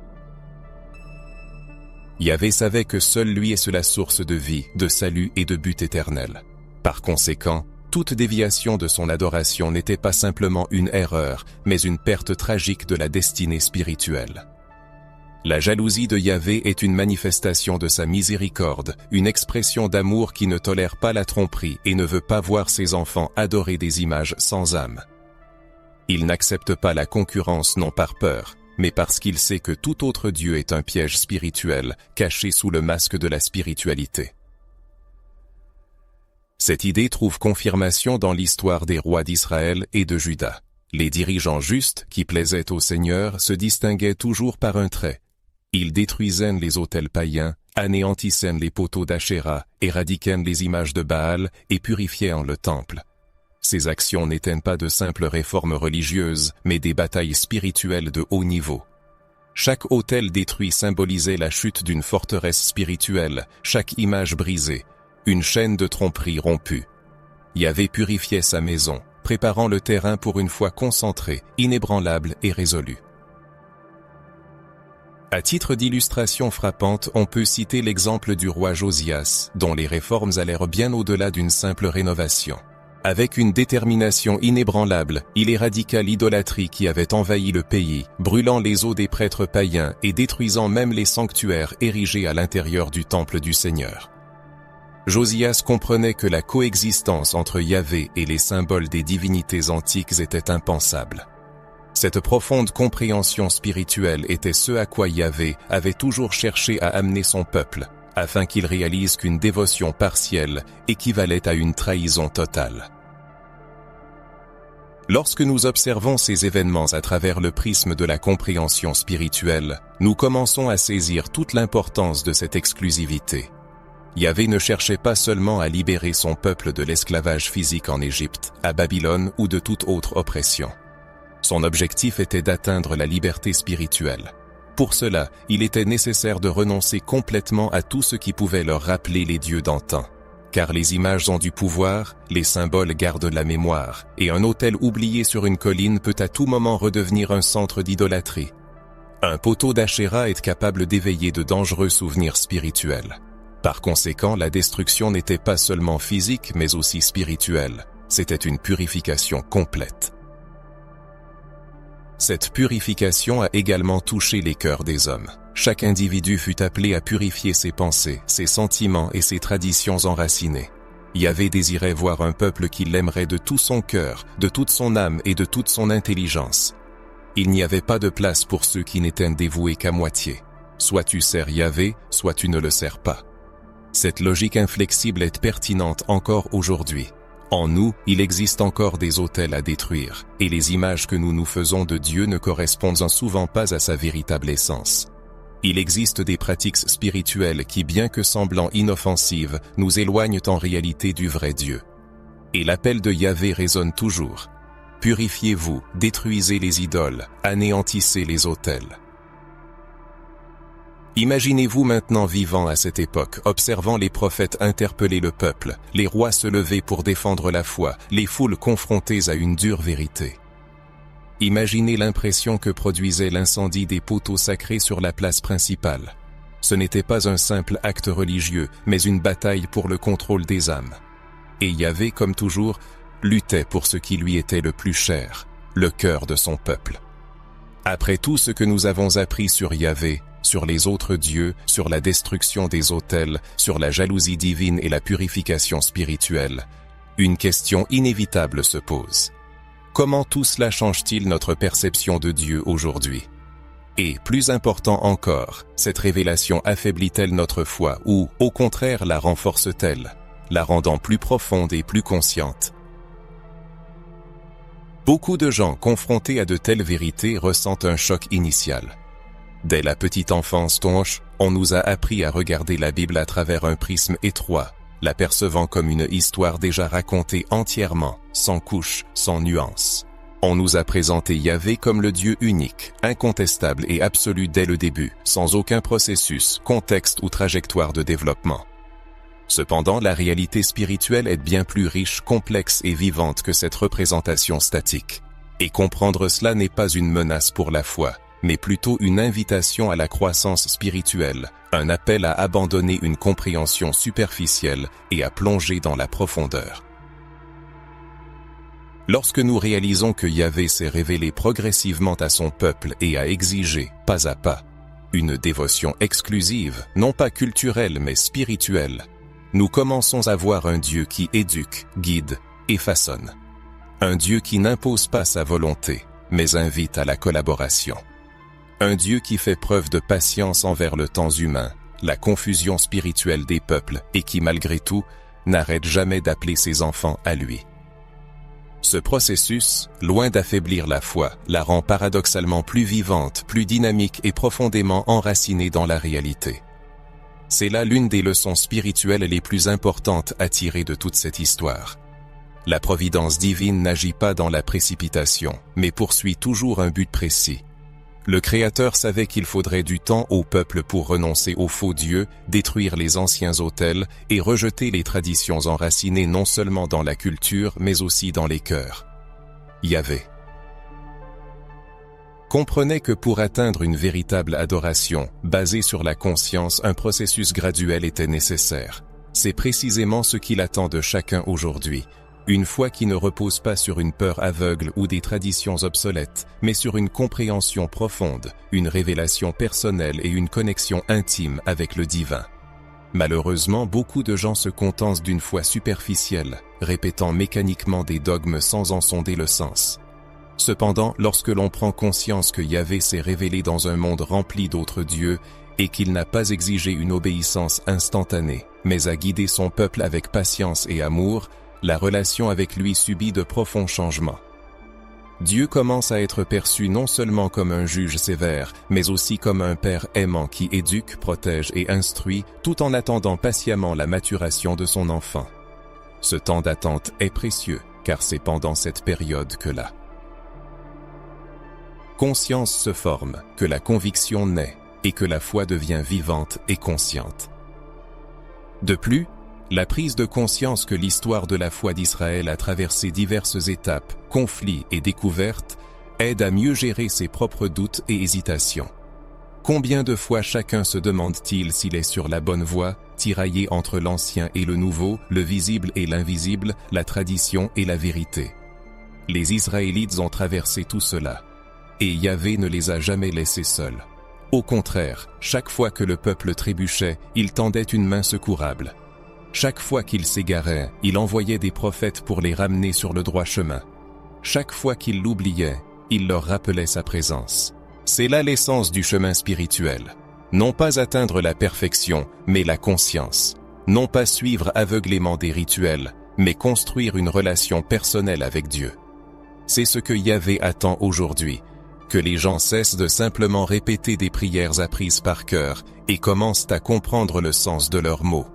Yahvé savait que seul lui est la source de vie, de salut et de but éternel. Par conséquent, toute déviation de son adoration n'était pas simplement une erreur, mais une perte tragique de la destinée spirituelle. La jalousie de Yahvé est une manifestation de sa miséricorde, une expression d'amour qui ne tolère pas la tromperie et ne veut pas voir ses enfants adorer des images sans âme. Il n'accepte pas la concurrence non par peur, mais parce qu'il sait que tout autre Dieu est un piège spirituel, caché sous le masque de la spiritualité. Cette idée trouve confirmation dans l'histoire des rois d'Israël et de Juda. Les dirigeants justes, qui plaisaient au Seigneur, se distinguaient toujours par un trait. Ils détruisaient les autels païens, anéantissaient les poteaux d'Achéra, éradiquaient les images de Baal et purifiaient le temple. Ces actions n'étaient pas de simples réformes religieuses, mais des batailles spirituelles de haut niveau. Chaque autel détruit symbolisait la chute d'une forteresse spirituelle, chaque image brisée, une chaîne de tromperie rompue. Yahvé purifiait sa maison, préparant le terrain pour une foi concentrée, inébranlable et résolue. À titre d'illustration frappante, on peut citer l'exemple du roi Josias, dont les réformes allèrent bien au-delà d'une simple rénovation. Avec une détermination inébranlable, il éradiqua l'idolâtrie qui avait envahi le pays, brûlant les os des prêtres païens et détruisant même les sanctuaires érigés à l'intérieur du temple du Seigneur. Josias comprenait que la coexistence entre Yahvé et les symboles des divinités antiques était impensable. Cette profonde compréhension spirituelle était ce à quoi Yahvé avait toujours cherché à amener son peuple, afin qu'il réalise qu'une dévotion partielle équivalait à une trahison totale. Lorsque nous observons ces événements à travers le prisme de la compréhension spirituelle, nous commençons à saisir toute l'importance de cette exclusivité. Yahvé ne cherchait pas seulement à libérer son peuple de l'esclavage physique en Égypte, à Babylone ou de toute autre oppression. Son objectif était d'atteindre la liberté spirituelle. Pour cela, il était nécessaire de renoncer complètement à tout ce qui pouvait leur rappeler les dieux d'antan. Car les images ont du pouvoir, les symboles gardent la mémoire, et un autel oublié sur une colline peut à tout moment redevenir un centre d'idolâtrie. Un poteau d'Achéra est capable d'éveiller de dangereux souvenirs spirituels. Par conséquent, la destruction n'était pas seulement physique, mais aussi spirituelle. C'était une purification complète. Cette purification a également touché les cœurs des hommes. Chaque individu fut appelé à purifier ses pensées, ses sentiments et ses traditions enracinées. Yahvé désirait voir un peuple qui l'aimerait de tout son cœur, de toute son âme et de toute son intelligence. Il n'y avait pas de place pour ceux qui n'étaient dévoués qu'à moitié. Soit tu sers Yahvé, soit tu ne le sers pas. Cette logique inflexible est pertinente encore aujourd'hui. En nous, il existe encore des autels à détruire, et les images que nous nous faisons de Dieu ne correspondent souvent pas à sa véritable essence. Il existe des pratiques spirituelles qui, bien que semblant inoffensives, nous éloignent en réalité du vrai Dieu. Et l'appel de Yahvé résonne toujours. Purifiez-vous, détruisez les idoles, anéantissez les autels. Imaginez-vous maintenant vivant à cette époque, observant les prophètes interpeller le peuple, les rois se lever pour défendre la foi, les foules confrontées à une dure vérité. Imaginez l'impression que produisait l'incendie des poteaux sacrés sur la place principale. Ce n'était pas un simple acte religieux, mais une bataille pour le contrôle des âmes. Et Yahvé, comme toujours, luttait pour ce qui lui était le plus cher, le cœur de son peuple. Après tout ce que nous avons appris sur Yahvé, sur les autres dieux, sur la destruction des autels, sur la jalousie divine et la purification spirituelle, une question inévitable se pose. Comment tout cela change-t-il notre perception de Dieu aujourd'hui? Et, plus important encore, cette révélation affaiblit-elle notre foi ou, au contraire, la renforce-t-elle, la rendant plus profonde et plus consciente? Beaucoup de gens confrontés à de telles vérités ressentent un choc initial. Dès la petite enfance, on nous a appris à regarder la Bible à travers un prisme étroit, l'apercevant comme une histoire déjà racontée entièrement, sans couche, sans nuance. On nous a présenté Yahvé comme le Dieu unique, incontestable et absolu dès le début, sans aucun processus, contexte ou trajectoire de développement. Cependant, la réalité spirituelle est bien plus riche, complexe et vivante que cette représentation statique. Et comprendre cela n'est pas une menace pour la foi, mais plutôt une invitation à la croissance spirituelle, un appel à abandonner une compréhension superficielle et à plonger dans la profondeur. Lorsque nous réalisons que Yahvé s'est révélé progressivement à son peuple et a exigé, pas à pas, une dévotion exclusive, non pas culturelle mais spirituelle, nous commençons à voir un Dieu qui éduque, guide et façonne. Un Dieu qui n'impose pas sa volonté, mais invite à la collaboration. Un Dieu qui fait preuve de patience envers le temps humain, la confusion spirituelle des peuples et qui, malgré tout, n'arrête jamais d'appeler ses enfants à lui. Ce processus, loin d'affaiblir la foi, la rend paradoxalement plus vivante, plus dynamique et profondément enracinée dans la réalité. C'est là l'une des leçons spirituelles les plus importantes à tirer de toute cette histoire. La providence divine n'agit pas dans la précipitation, mais poursuit toujours un but précis. Le Créateur savait qu'il faudrait du temps au peuple pour renoncer aux faux dieux, détruire les anciens autels et rejeter les traditions enracinées non seulement dans la culture mais aussi dans les cœurs. Yahvé comprenait que pour atteindre une véritable adoration, basée sur la conscience, un processus graduel était nécessaire. C'est précisément ce qu'il attend de chacun aujourd'hui. Une foi qui ne repose pas sur une peur aveugle ou des traditions obsolètes, mais sur une compréhension profonde, une révélation personnelle et une connexion intime avec le divin. Malheureusement, beaucoup de gens se contentent d'une foi superficielle, répétant mécaniquement des dogmes sans en sonder le sens. Cependant, lorsque l'on prend conscience que Yahvé s'est révélé dans un monde rempli d'autres dieux et qu'il n'a pas exigé une obéissance instantanée, mais a guidé son peuple avec patience et amour, la relation avec lui subit de profonds changements. Dieu commence à être perçu non seulement comme un juge sévère, mais aussi comme un père aimant qui éduque, protège et instruit, tout en attendant patiemment la maturation de son enfant. Ce temps d'attente est précieux, car c'est pendant cette période que la conscience se forme, que la conviction naît, et que la foi devient vivante et consciente. De plus, la prise de conscience que l'histoire de la foi d'Israël a traversé diverses étapes, conflits et découvertes aide à mieux gérer ses propres doutes et hésitations. Combien de fois chacun se demande-t-il s'il est sur la bonne voie, tiraillé entre l'ancien et le nouveau, le visible et l'invisible, la tradition et la vérité? Les Israélites ont traversé tout cela, et Yahvé ne les a jamais laissés seuls. Au contraire, chaque fois que le peuple trébuchait, il tendait une main secourable. Chaque fois qu'ils s'égaraient, il envoyait des prophètes pour les ramener sur le droit chemin. Chaque fois qu'ils l'oubliaient, il leur rappelait sa présence. C'est là l'essence du chemin spirituel. Non pas atteindre la perfection, mais la conscience. Non pas suivre aveuglément des rituels, mais construire une relation personnelle avec Dieu. C'est ce que Yahvé attend aujourd'hui, que les gens cessent de simplement répéter des prières apprises par cœur et commencent à comprendre le sens de leurs mots.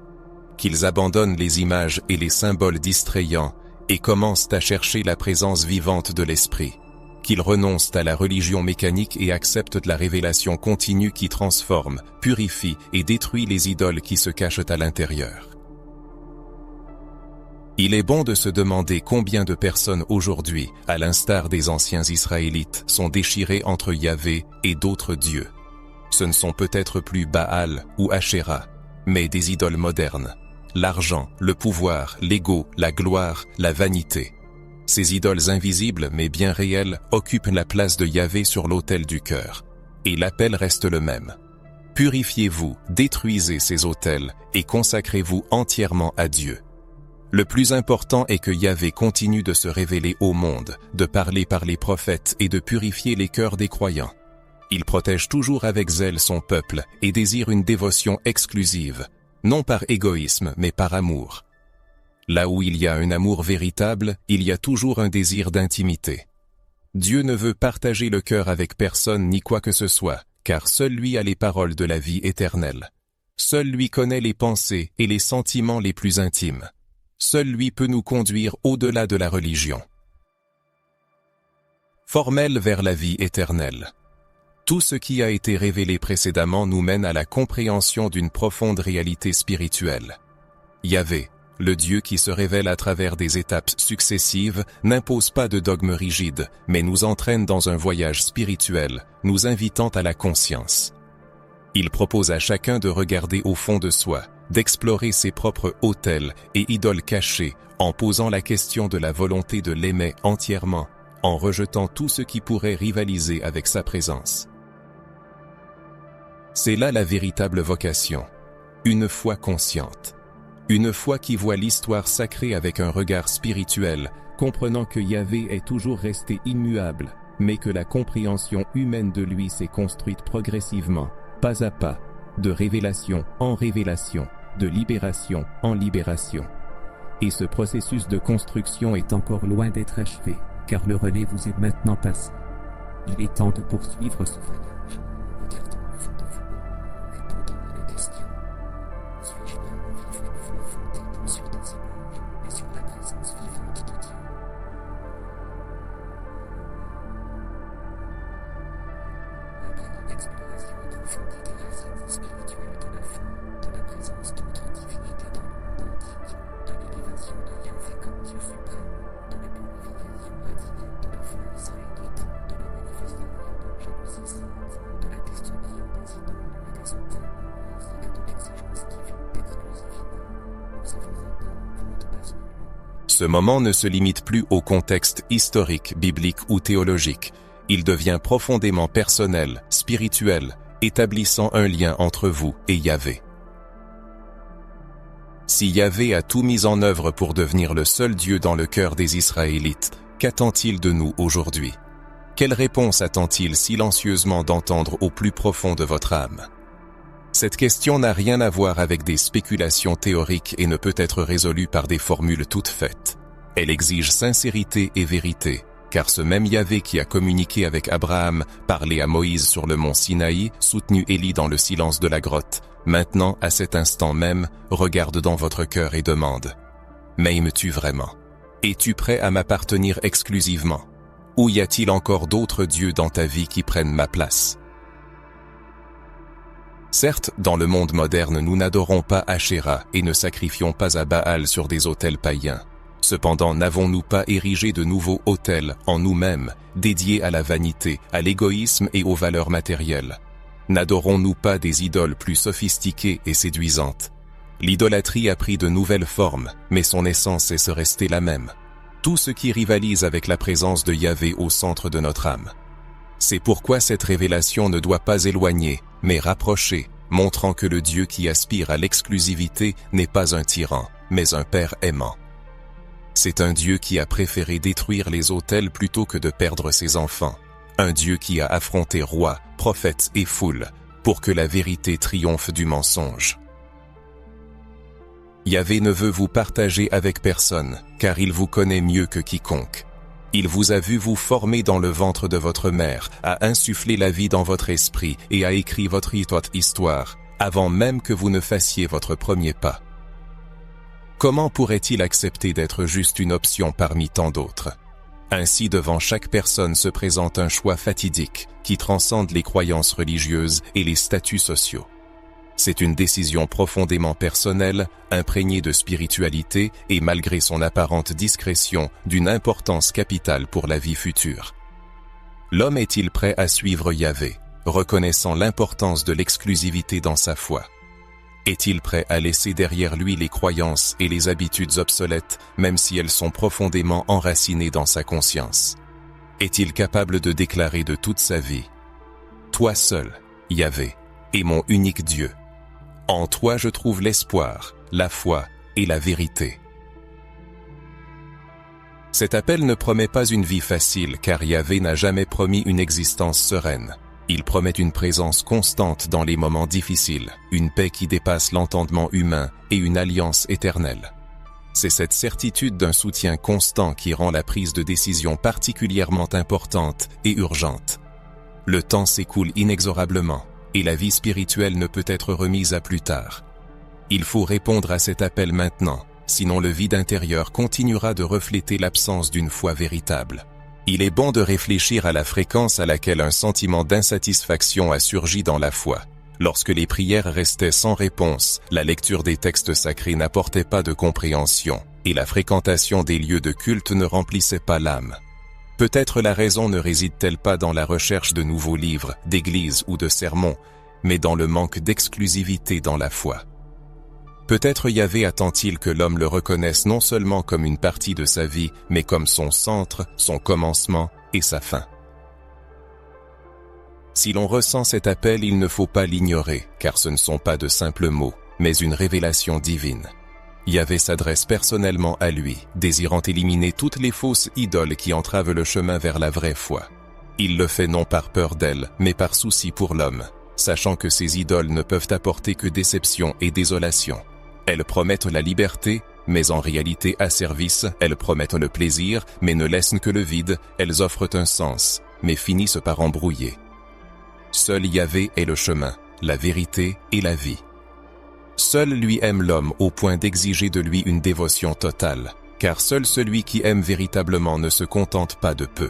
Qu'ils abandonnent les images et les symboles distrayants et commencent à chercher la présence vivante de l'esprit. Qu'ils renoncent à la religion mécanique et acceptent la révélation continue qui transforme, purifie et détruit les idoles qui se cachent à l'intérieur. Il est bon de se demander combien de personnes aujourd'hui, à l'instar des anciens Israélites, sont déchirées entre Yahvé et d'autres dieux. Ce ne sont peut-être plus Baal ou Ashéra, mais des idoles modernes. L'argent, le pouvoir, l'ego, la gloire, la vanité. Ces idoles invisibles mais bien réelles occupent la place de Yahvé sur l'autel du cœur. Et l'appel reste le même. Purifiez-vous, détruisez ces autels et consacrez-vous entièrement à Dieu. Le plus important est que Yahvé continue de se révéler au monde, de parler par les prophètes et de purifier les cœurs des croyants. Il protège toujours avec zèle son peuple et désire une dévotion exclusive, non par égoïsme mais par amour. Là où il y a un amour véritable, il y a toujours un désir d'intimité. Dieu ne veut partager le cœur avec personne ni quoi que ce soit, car seul lui a les paroles de la vie éternelle. Seul lui connaît les pensées et les sentiments les plus intimes. Seul lui peut nous conduire au-delà de la religion. Formel vers la vie éternelle. Tout ce qui a été révélé précédemment nous mène à la compréhension d'une profonde réalité spirituelle. Yahvé, le Dieu qui se révèle à travers des étapes successives, n'impose pas de dogme rigide, mais nous entraîne dans un voyage spirituel, nous invitant à la conscience. Il propose à chacun de regarder au fond de soi, d'explorer ses propres autels et idoles cachées, en posant la question de la volonté de l'aimer entièrement, en rejetant tout ce qui pourrait rivaliser avec sa présence. C'est là la véritable vocation, une foi consciente. Une foi qui voit l'histoire sacrée avec un regard spirituel, comprenant que Yahvé est toujours resté immuable, mais que la compréhension humaine de lui s'est construite progressivement, pas à pas, de révélation en révélation, de libération en libération. Et ce processus de construction est encore loin d'être achevé, car le relais vous est maintenant passé. Il est temps de poursuivre ce voyage. Regardons au fond de vous, répondant à la question. Suis-je l'homme vivant fondé non sur des images, mais sur la présence vivante de Dieu? Après une exploration approfondie des racines spirituelles de la foi, de la présence d'autres divinités dans le monde antique, de l'élévation de Yahvé comme Dieu suprême, de la purification radiée de la foi israélite, de la manifestation de jalousie sainte, de la destruction des idoles et des autels, ainsi que de l'exigence divine d'exclusivité, nous avons atteint un point de basculement. Ce moment ne se limite plus au contexte historique, biblique ou théologique. Il devient profondément personnel, spirituel, établissant un lien entre vous et Yahvé. Si Yahvé a tout mis en œuvre pour devenir le seul Dieu dans le cœur des Israélites, qu'attend-il de nous aujourd'hui? Quelle réponse attend-il silencieusement d'entendre au plus profond de votre âme? Cette question n'a rien à voir avec des spéculations théoriques et ne peut être résolue par des formules toutes faites. Elle exige sincérité et vérité, car ce même Yahvé qui a communiqué avec Abraham, parlé à Moïse sur le mont Sinaï, soutenu Élie dans le silence de la grotte, maintenant, à cet instant même, regarde dans votre cœur et demande: m'aimes-tu vraiment? Es-tu prêt à m'appartenir exclusivement? Ou y a-t-il encore d'autres dieux dans ta vie qui prennent ma place? Certes, dans le monde moderne, nous n'adorons pas Ashéra et ne sacrifions pas à Baal sur des autels païens. Cependant, n'avons-nous pas érigé de nouveaux autels en nous-mêmes, dédiés à la vanité, à l'égoïsme et aux valeurs matérielles? N'adorons-nous pas des idoles plus sophistiquées et séduisantes? L'idolâtrie a pris de nouvelles formes, mais son essence est restée la même. Tout ce qui rivalise avec la présence de Yahvé au centre de notre âme. C'est pourquoi cette révélation ne doit pas éloigner, mais rapprocher, montrant que le Dieu qui aspire à l'exclusivité n'est pas un tyran, mais un Père aimant. C'est un Dieu qui a préféré détruire les autels plutôt que de perdre ses enfants. Un Dieu qui a affronté rois, prophètes et foules, pour que la vérité triomphe du mensonge. Yahvé ne veut vous partager avec personne, car il vous connaît mieux que quiconque. Il vous a vu vous former dans le ventre de votre mère, a insufflé la vie dans votre esprit et a écrit votre histoire, avant même que vous ne fassiez votre premier pas. Comment pourrait-il accepter d'être juste une option parmi tant d'autres? Ainsi, devant chaque personne se présente un choix fatidique qui transcende les croyances religieuses et les statuts sociaux. C'est une décision profondément personnelle, imprégnée de spiritualité et malgré son apparente discrétion, d'une importance capitale pour la vie future. L'homme est-il prêt à suivre Yahvé, reconnaissant l'importance de l'exclusivité dans sa foi? Est-il prêt à laisser derrière lui les croyances et les habitudes obsolètes, même si elles sont profondément enracinées dans sa conscience? Est-il capable de déclarer de toute sa vie: toi seul, Yahvé, est mon unique Dieu. En toi je trouve l'espoir, la foi et la vérité. Cet appel ne promet pas une vie facile, car Yahvé n'a jamais promis une existence sereine. Il promet une présence constante dans les moments difficiles, une paix qui dépasse l'entendement humain et une alliance éternelle. C'est cette certitude d'un soutien constant qui rend la prise de décision particulièrement importante et urgente. Le temps s'écoule inexorablement, et la vie spirituelle ne peut être remise à plus tard. Il faut répondre à cet appel maintenant, sinon le vide intérieur continuera de refléter l'absence d'une foi véritable. Il est bon de réfléchir à la fréquence à laquelle un sentiment d'insatisfaction a surgi dans la foi. Lorsque les prières restaient sans réponse, la lecture des textes sacrés n'apportait pas de compréhension, et la fréquentation des lieux de culte ne remplissait pas l'âme. Peut-être la raison ne réside-t-elle pas dans la recherche de nouveaux livres, d'églises ou de sermons, mais dans le manque d'exclusivité dans la foi. Peut-être Yahvé attend-il que l'homme le reconnaisse non seulement comme une partie de sa vie, mais comme son centre, son commencement et sa fin. Si l'on ressent cet appel, il ne faut pas l'ignorer, car ce ne sont pas de simples mots, mais une révélation divine. Yahvé s'adresse personnellement à lui, désirant éliminer toutes les fausses idoles qui entravent le chemin vers la vraie foi. Il le fait non par peur d'elle, mais par souci pour l'homme, sachant que ces idoles ne peuvent apporter que déception et désolation. Elles promettent la liberté, mais en réalité asservissent, elles promettent le plaisir, mais ne laissent que le vide, elles offrent un sens, mais finissent par embrouiller. Seul Yahvé est le chemin, la vérité et la vie. Seul lui aime l'homme au point d'exiger de lui une dévotion totale, car seul celui qui aime véritablement ne se contente pas de peu.